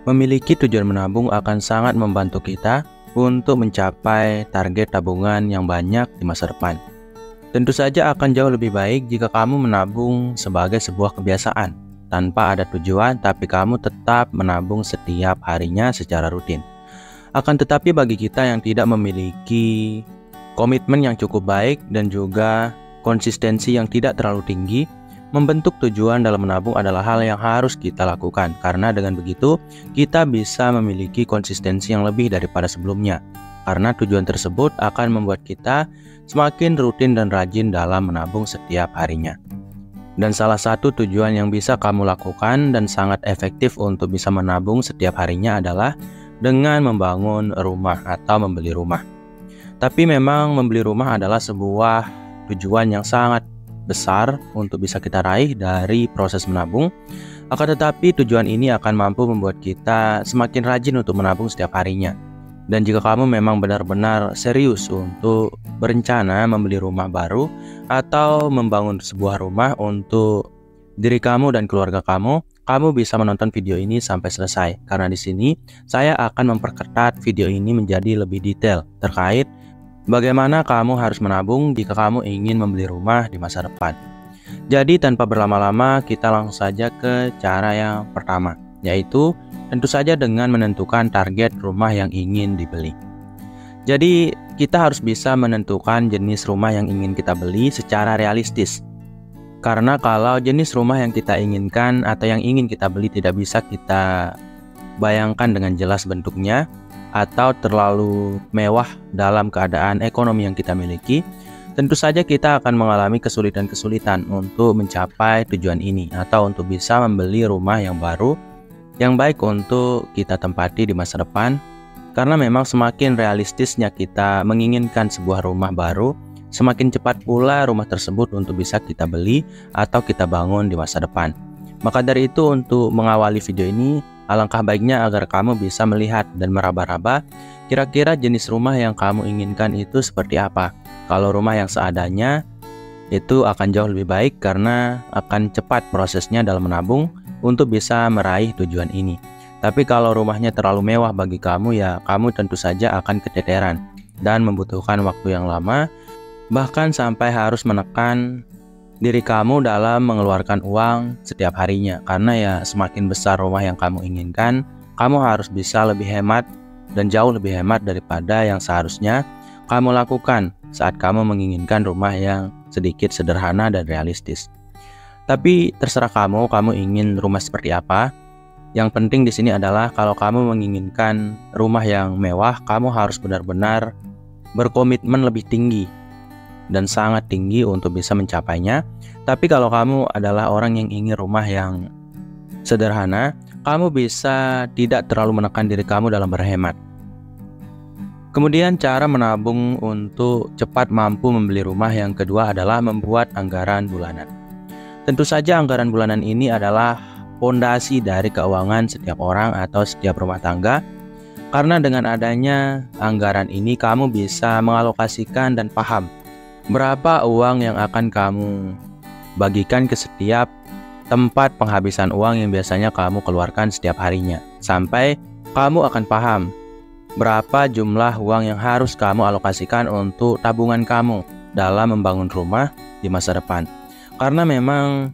Memiliki tujuan menabung akan sangat membantu kita untuk mencapai target tabungan yang banyak di masa depan. Tentu saja akan jauh lebih baik jika kamu menabung sebagai sebuah kebiasaan, tanpa ada tujuan tapi kamu tetap menabung setiap harinya secara rutin. Akan tetapi bagi kita yang tidak memiliki komitmen yang cukup baik dan juga konsistensi yang tidak terlalu tinggi, membentuk tujuan dalam menabung adalah hal yang harus kita lakukan, karena dengan begitu kita bisa memiliki konsistensi yang lebih daripada sebelumnya. Karena tujuan tersebut akan membuat kita semakin rutin dan rajin dalam menabung setiap harinya. Dan salah satu tujuan yang bisa kamu lakukan dan sangat efektif untuk bisa menabung setiap harinya adalah dengan membangun rumah atau membeli rumah. Tapi memang membeli rumah adalah sebuah tujuan yang sangat besar untuk bisa kita raih dari proses menabung. Akan tetapi tujuan ini akan mampu membuat kita semakin rajin untuk menabung setiap harinya. Dan jika kamu memang benar-benar serius untuk berencana membeli rumah baru atau membangun sebuah rumah untuk diri kamu dan keluarga kamu, kamu bisa menonton video ini sampai selesai. Karena di sini saya akan memperketat video ini menjadi lebih detail terkait bagaimana kamu harus menabung jika kamu ingin membeli rumah di masa depan. Jadi tanpa berlama-lama kita langsung saja ke cara yang pertama, yaitu tentu saja dengan menentukan target rumah yang ingin dibeli. Jadi kita harus bisa menentukan jenis rumah yang ingin kita beli secara realistis. Karena kalau jenis rumah yang kita inginkan atau yang ingin kita beli tidak bisa kita bayangkan dengan jelas bentuknya, atau terlalu mewah dalam keadaan ekonomi yang kita miliki, tentu saja kita akan mengalami kesulitan-kesulitan untuk mencapai tujuan ini atau untuk bisa membeli rumah yang baru yang baik untuk kita tempati di masa depan. Karena memang semakin realistisnya kita menginginkan sebuah rumah baru, semakin cepat pula rumah tersebut untuk bisa kita beli atau kita bangun di masa depan. Maka dari itu, untuk mengawali video ini, alangkah baiknya agar kamu bisa melihat dan meraba-raba kira-kira jenis rumah yang kamu inginkan itu seperti apa. Kalau rumah yang seadanya, itu akan jauh lebih baik karena akan cepat prosesnya dalam menabung untuk bisa meraih tujuan ini. Tapi kalau rumahnya terlalu mewah bagi kamu, ya kamu tentu saja akan keteteran dan membutuhkan waktu yang lama, bahkan sampai harus menekan diri kamu dalam mengeluarkan uang setiap harinya. Karena ya semakin besar rumah yang kamu inginkan, kamu harus bisa lebih hemat dan jauh lebih hemat daripada yang seharusnya kamu lakukan saat kamu menginginkan rumah yang sedikit sederhana dan realistis. Tapi terserah kamu ingin rumah seperti apa. Yang penting di sini adalah kalau kamu menginginkan rumah yang mewah, kamu harus benar-benar berkomitmen lebih tinggi dan sangat tinggi untuk bisa mencapainya. Tapi kalau kamu adalah orang yang ingin rumah yang sederhana, kamu bisa tidak terlalu menekan diri kamu dalam berhemat. Kemudian cara menabung untuk cepat mampu membeli rumah yang kedua adalah membuat anggaran bulanan. Tentu saja anggaran bulanan ini adalah fondasi dari keuangan setiap orang atau setiap rumah tangga. Karena dengan adanya anggaran ini kamu bisa mengalokasikan dan paham berapa uang yang akan kamu bagikan ke setiap tempat penghabisan uang yang biasanya kamu keluarkan setiap harinya. Sampai kamu akan paham berapa jumlah uang yang harus kamu alokasikan untuk tabungan kamu dalam membangun rumah di masa depan. Karena memang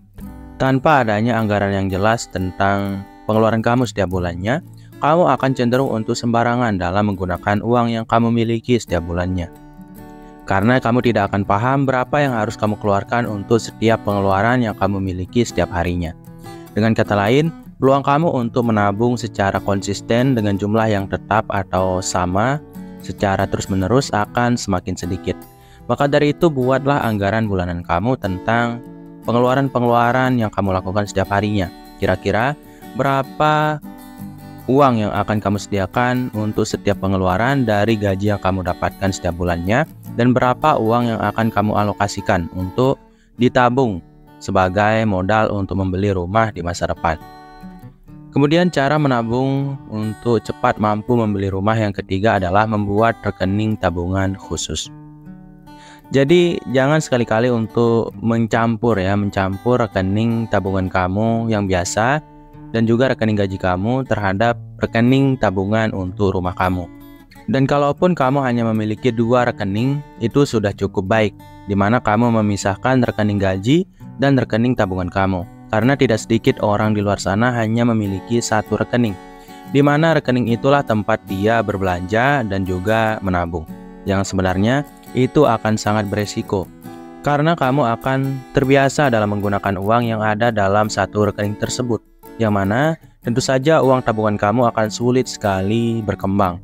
tanpa adanya anggaran yang jelas tentang pengeluaran kamu setiap bulannya, kamu akan cenderung untuk sembarangan dalam menggunakan uang yang kamu miliki setiap bulannya. Karena kamu tidak akan paham berapa yang harus kamu keluarkan untuk setiap pengeluaran yang kamu miliki setiap harinya. Dengan kata lain, peluang kamu untuk menabung secara konsisten dengan jumlah yang tetap atau sama secara terus-menerus akan semakin sedikit. Maka dari itu, buatlah anggaran bulanan kamu tentang pengeluaran-pengeluaran yang kamu lakukan setiap harinya. Kira-kira berapa uang yang akan kamu sediakan untuk setiap pengeluaran dari gaji yang kamu dapatkan setiap bulannya, dan berapa uang yang akan kamu alokasikan untuk ditabung sebagai modal untuk membeli rumah di masa depan. Kemudian cara menabung untuk cepat mampu membeli rumah yang ketiga adalah membuat rekening tabungan khusus. Jadi jangan sekali-kali untuk mencampur rekening tabungan kamu yang biasa dan juga rekening gaji kamu terhadap rekening tabungan untuk rumah kamu. Dan kalaupun kamu hanya memiliki 2 rekening, itu sudah cukup baik, di mana kamu memisahkan rekening gaji dan rekening tabungan kamu. Karena tidak sedikit orang di luar sana hanya memiliki 1 rekening, di mana rekening itulah tempat dia berbelanja dan juga menabung. Yang sebenarnya itu akan sangat beresiko, karena kamu akan terbiasa dalam menggunakan uang yang ada dalam 1 rekening tersebut, yang mana tentu saja uang tabungan kamu akan sulit sekali berkembang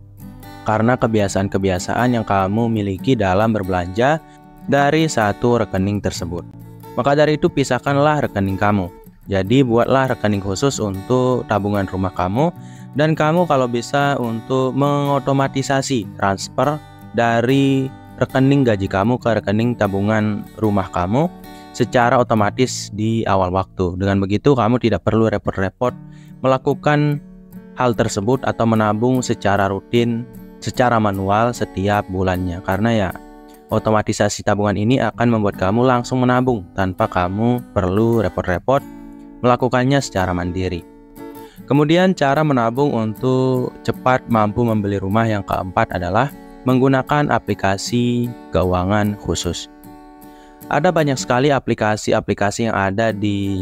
karena kebiasaan-kebiasaan yang kamu miliki dalam berbelanja dari 1 rekening tersebut. Maka dari itu pisahkanlah rekening kamu. Jadi buatlah rekening khusus untuk tabungan rumah kamu, dan kamu kalau bisa untuk mengotomatisasi transfer dari rekening gaji kamu ke rekening tabungan rumah kamu secara otomatis di awal waktu. Dengan begitu kamu tidak perlu repot-repot melakukan hal tersebut atau menabung secara rutin, secara manual setiap bulannya, karena ya otomatisasi tabungan ini akan membuat kamu langsung menabung tanpa kamu perlu repot-repot melakukannya secara mandiri. Kemudian cara menabung untuk cepat mampu membeli rumah yang keempat adalah menggunakan aplikasi keuangan khusus. Ada banyak sekali aplikasi-aplikasi yang ada di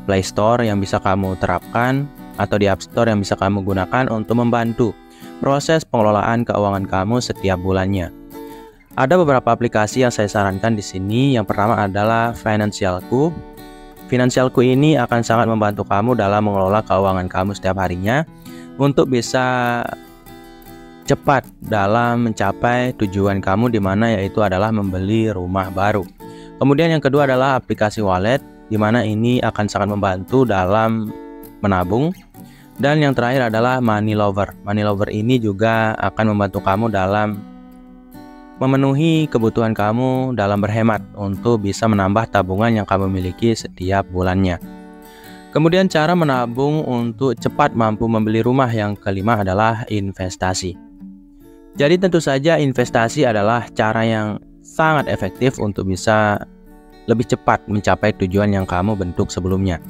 Play Store yang bisa kamu terapkan atau di App Store yang bisa kamu gunakan untuk membantu proses pengelolaan keuangan kamu setiap bulannya. Ada beberapa aplikasi yang saya sarankan di sini. Yang pertama adalah Finansialku. Finansialku ini akan sangat membantu kamu dalam mengelola keuangan kamu setiap harinya untuk bisa cepat dalam mencapai tujuan kamu, di mana yaitu adalah membeli rumah baru. Kemudian yang kedua adalah aplikasi wallet, di mana ini akan sangat membantu dalam menabung. Dan yang terakhir adalah Money Lover. Money Lover ini juga akan membantu kamu dalam memenuhi kebutuhan kamu dalam berhemat untuk bisa menambah tabungan yang kamu miliki setiap bulannya. Kemudian cara menabung untuk cepat mampu membeli rumah yang kelima adalah investasi. Jadi tentu saja investasi adalah cara yang sangat efektif untuk bisa lebih cepat mencapai tujuan yang kamu bentuk sebelumnya.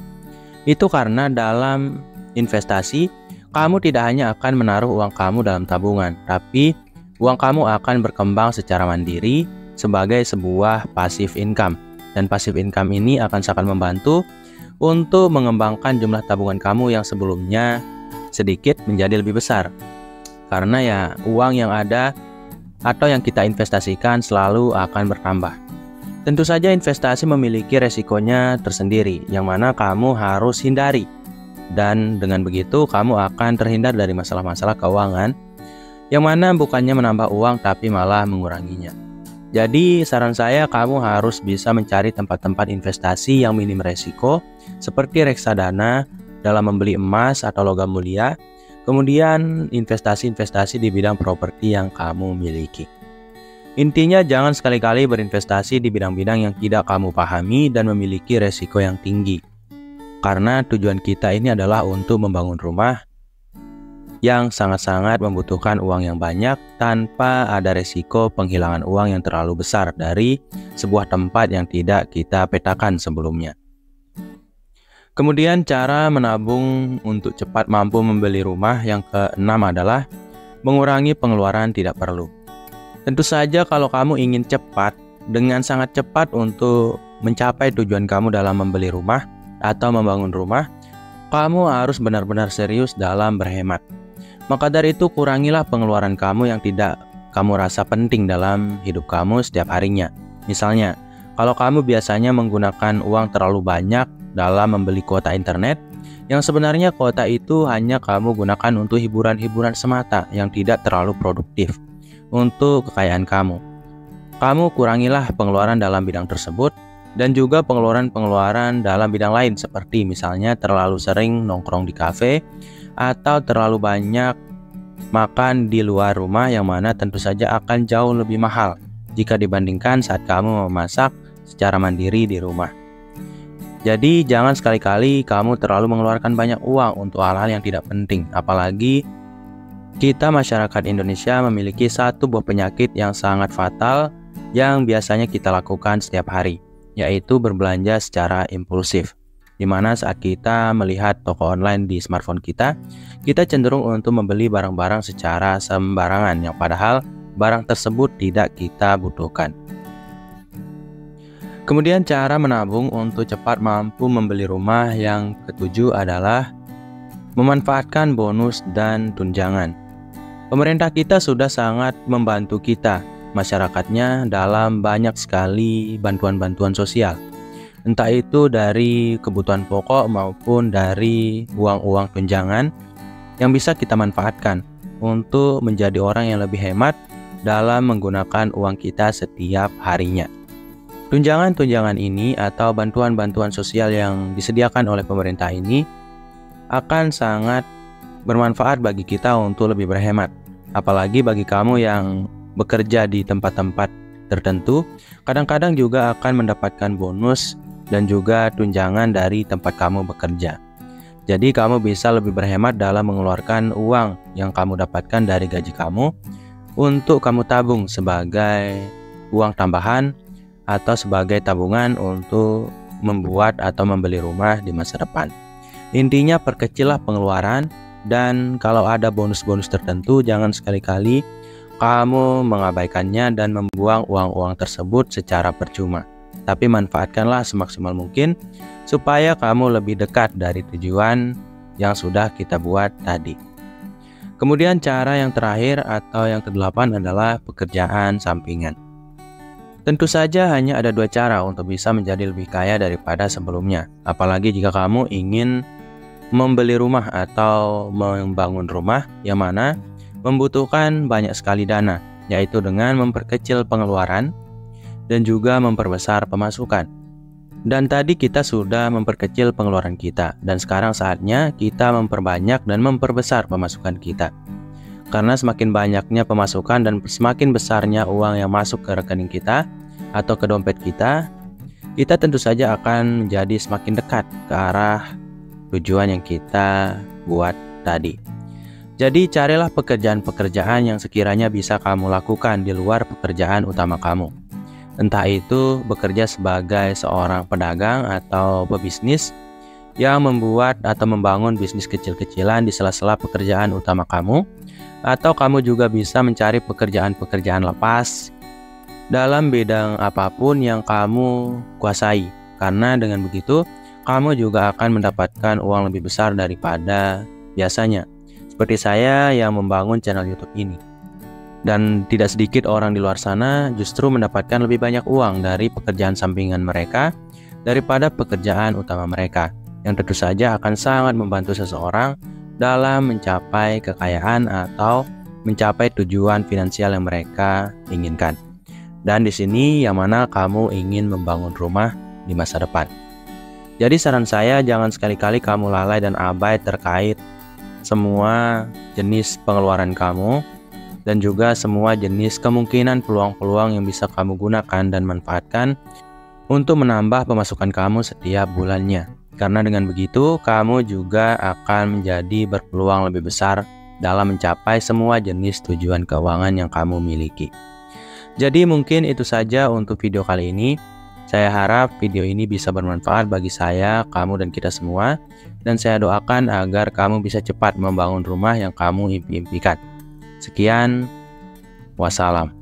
Itu karena dalam investasi, kamu tidak hanya akan menaruh uang kamu dalam tabungan, tapi uang kamu akan berkembang secara mandiri sebagai sebuah passive income. Dan passive income ini akan sangat membantu untuk mengembangkan jumlah tabungan kamu yang sebelumnya sedikit menjadi lebih besar. Karena ya uang yang ada atau yang kita investasikan selalu akan bertambah. Tentu saja investasi memiliki resikonya tersendiri, yang mana kamu harus hindari. Dan dengan begitu kamu akan terhindar dari masalah-masalah keuangan yang mana bukannya menambah uang tapi malah menguranginya. Jadi saran saya, kamu harus bisa mencari tempat-tempat investasi yang minim resiko seperti reksadana dalam membeli emas atau logam mulia, kemudian investasi-investasi di bidang properti yang kamu miliki. Intinya jangan sekali-kali berinvestasi di bidang-bidang yang tidak kamu pahami dan memiliki resiko yang tinggi. Karena tujuan kita ini adalah untuk membangun rumah yang sangat-sangat membutuhkan uang yang banyak tanpa ada resiko penghilangan uang yang terlalu besar dari sebuah tempat yang tidak kita petakan sebelumnya. Kemudian cara menabung untuk cepat mampu membeli rumah yang keenam adalah mengurangi pengeluaran tidak perlu. Tentu saja kalau kamu ingin cepat, dengan sangat cepat untuk mencapai tujuan kamu dalam membeli rumah atau membangun rumah, kamu harus benar-benar serius dalam berhemat. Maka dari itu kurangilah pengeluaran kamu yang tidak kamu rasa penting dalam hidup kamu setiap harinya. Misalnya, kalau kamu biasanya menggunakan uang terlalu banyak dalam membeli kuota internet, yang sebenarnya kuota itu hanya kamu gunakan untuk hiburan-hiburan semata yang tidak terlalu produktif untuk kekayaan kamu. Kamu kurangilah pengeluaran dalam bidang tersebut, dan juga pengeluaran-pengeluaran dalam bidang lain seperti misalnya terlalu sering nongkrong di kafe atau terlalu banyak makan di luar rumah, yang mana tentu saja akan jauh lebih mahal jika dibandingkan saat kamu memasak secara mandiri di rumah. Jadi jangan sekali-kali kamu terlalu mengeluarkan banyak uang untuk hal-hal yang tidak penting. Apalagi kita masyarakat Indonesia memiliki satu buah penyakit yang sangat fatal yang biasanya kita lakukan setiap hari, yaitu berbelanja secara impulsif. dimana saat kita melihat toko online di smartphone kita, kita cenderung untuk membeli barang-barang secara sembarangan yang padahal barang tersebut tidak kita butuhkan. Kemudian cara menabung untuk cepat mampu membeli rumah yang ketujuh adalah memanfaatkan bonus dan tunjangan. Pemerintah kita sudah sangat membantu kita, masyarakatnya, dalam banyak sekali bantuan-bantuan sosial. Entah itu dari kebutuhan pokok maupun dari uang-uang tunjangan yang bisa kita manfaatkan untuk menjadi orang yang lebih hemat dalam menggunakan uang kita setiap harinya. Tunjangan-tunjangan ini atau bantuan-bantuan sosial yang disediakan oleh pemerintah ini akan sangat bermanfaat bagi kita untuk lebih berhemat. Apalagi bagi kamu yang bekerja di tempat-tempat tertentu, kadang-kadang juga akan mendapatkan bonus dan juga tunjangan dari tempat kamu bekerja. Jadi kamu bisa lebih berhemat dalam mengeluarkan uang yang kamu dapatkan dari gaji kamu untuk kamu tabung sebagai uang tambahan atau sebagai tabungan untuk membuat atau membeli rumah di masa depan. Intinya perkecillah pengeluaran, dan kalau ada bonus-bonus tertentu jangan sekali-kali kamu mengabaikannya dan membuang uang-uang tersebut secara percuma. Tapi manfaatkanlah semaksimal mungkin supaya kamu lebih dekat dari tujuan yang sudah kita buat tadi. Kemudian cara yang terakhir atau yang ke-8 adalah pekerjaan sampingan. Tentu saja hanya ada 2 cara untuk bisa menjadi lebih kaya daripada sebelumnya. Apalagi jika kamu ingin membeli rumah atau membangun rumah yang mana membutuhkan banyak sekali dana, yaitu dengan memperkecil pengeluaran dan juga memperbesar pemasukan. Dan tadi kita sudah memperkecil pengeluaran kita, dan sekarang saatnya kita memperbanyak dan memperbesar pemasukan kita. Karena semakin banyaknya pemasukan dan semakin besarnya uang yang masuk ke rekening kita atau ke dompet kita, kita tentu saja akan menjadi semakin dekat ke arah tujuan yang kita buat tadi. Jadi carilah pekerjaan-pekerjaan yang sekiranya bisa kamu lakukan di luar pekerjaan utama kamu. Entah itu bekerja sebagai seorang pedagang atau pebisnis yang membuat atau membangun bisnis kecil-kecilan di sela-sela pekerjaan utama kamu, atau kamu juga bisa mencari pekerjaan-pekerjaan lepas dalam bidang apapun yang kamu kuasai. Karena dengan begitu, kamu juga akan mendapatkan uang lebih besar daripada biasanya. Seperti saya yang membangun channel YouTube ini. Dan tidak sedikit orang di luar sana justru mendapatkan lebih banyak uang dari pekerjaan sampingan mereka daripada pekerjaan utama mereka, yang tentu saja akan sangat membantu seseorang dalam mencapai kekayaan atau mencapai tujuan finansial yang mereka inginkan. Dan di sini yang mana kamu ingin membangun rumah di masa depan. Jadi saran saya, jangan sekali-kali kamu lalai dan abai terkait semua jenis pengeluaran kamu dan juga semua jenis kemungkinan peluang-peluang yang bisa kamu gunakan dan manfaatkan untuk menambah pemasukan kamu setiap bulannya. Karena dengan begitu, kamu juga akan menjadi berpeluang lebih besar dalam mencapai semua jenis tujuan keuangan yang kamu miliki. Jadi mungkin itu saja untuk video kali ini. Saya harap video ini bisa bermanfaat bagi saya, kamu, dan kita semua. Dan saya doakan agar kamu bisa cepat membangun rumah yang kamu impi-impikan. Sekian, wassalam.